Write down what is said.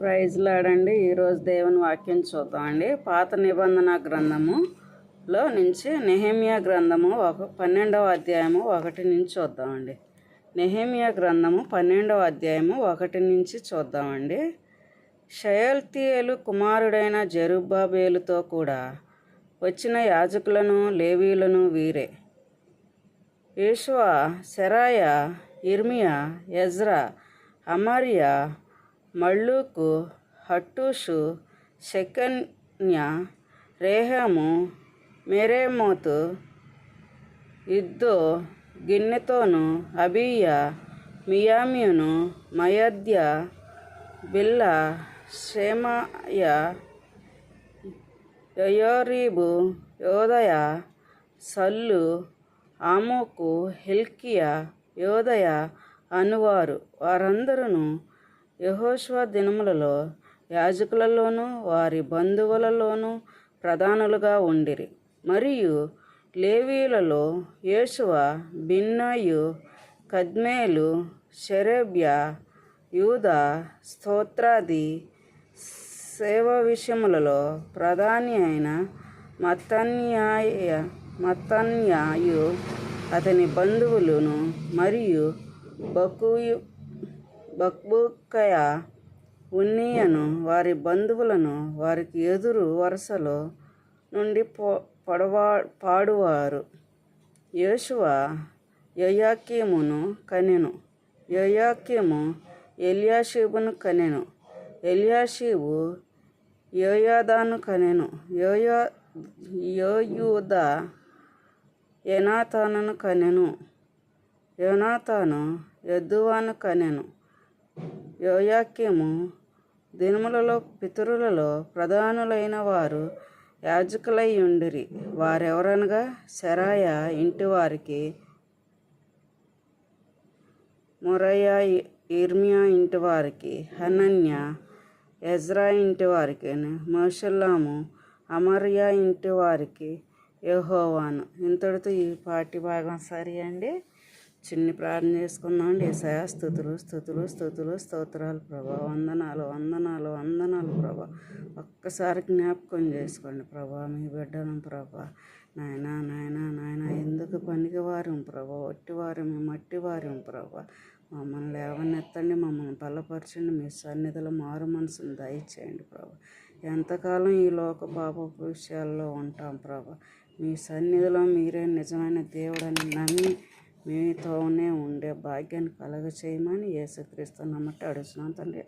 Praise లాడండి. ఈరోజు దేవుని వాక్యం చూద్దామండి. పాత నిబంధన గ్రంథములో నుంచి నెహెమియా గ్రంథము 12వ అధ్యాయము 1 నుంచి చూద్దామండి. నెహెమియా గ్రంథము 12వ అధ్యాయము 1 నుంచి చూద్దామండి. షయల్తీయేలు కుమారుడైన జెరుబ్బాబేలుతో కూడా వచ్చిన యాజకులను లేవీయులను వీరే: యేషువ, సెరాయా, ఇర్మియా, ఎజ్రా, అమర్యా, మల్లూకు, హట్టూషు, షెకన్యా, రేహము, మెరేమోతు, ఇద్దో, గిన్నెతోను, అబీయా, మియామ్యును, మయద్యా, బిల్లా, షెమాయా, యోయారీబు, యోదయ, సల్లు, ఆమోకు, హిల్కియా, యోదయ అనువారు. వారందరూ యెహోషువ దినములలో యాజకులలోనూ వారి బంధువులలోనూ ప్రధానులుగా ఉండిరి. మరియు లేవీయులలో యేషువ, బిన్నయి, కద్మేలు, షెరేబ్యా, యూదా స్తోత్రాది సేవ విషయములలో ప్రధాని అయిన మత్తన్యాయు అతని బంధువులను మరియు బక్బూకయ, ఉన్నీయను వారి బంధువులను వారికి ఎదురు వరుసలో నుండి పాడువారు. యేషువ యోయాకీమును కనెను. యోయాకీము ఎల్యాషీబును కనెను. ఎల్యాషీబు యోయాదాను కనెను. యోయూదా యోనాతానును కనెను. యోనాతాను యద్దువాను కనెను. యోయాకీము దినములలో పితరులలో ప్రధానులైన వారు యాజకులై ఉండిరి. వారెవరనగా సెరాయా ఇంటివారికి, మొరయ్యా ఇర్మియా ఇంటివారికి, హనన్యా, ఎజ్రా ఇంటివారికి, మెషుల్లాము, అమర్యా ఇంటివారికి, యెహోవాను. ఇంతటితో ఈ పాఠ్య భాగం సరి అండి. చిన్ని ప్రార్థన చేసుకుందామండి. యేసయ్యా, స్తుతులు స్తోత్రాలు ప్రభా. వందనాలు ప్రభా. ఒక్కసారి జ్ఞాపకం చేసుకోండి ప్రభా మీ బిడ్డను ప్రభా. నాయన ఎందుకు పనికివారం ప్రభా, ఒట్టివారం మట్టివారం ప్రభా. మమ్మల్ని లేవనెత్తండి, మమ్మల్ని బలపరచండి. మీ సన్నిధిలో మారు మనసును దయచేయండి ప్రభా. ఎంతకాలం ఈ లోక పాపపు విషయాల్లో ఉంటాం ప్రభా. మీ సన్నిధిలో మీరే నిజమైన దేవుడని నమ్మి మీతోనే ఉండే భాగ్యాన్ని కలగచేయమని యేసుక్రీస్తు నామమున అడుగుతున్నాను తండ్రి.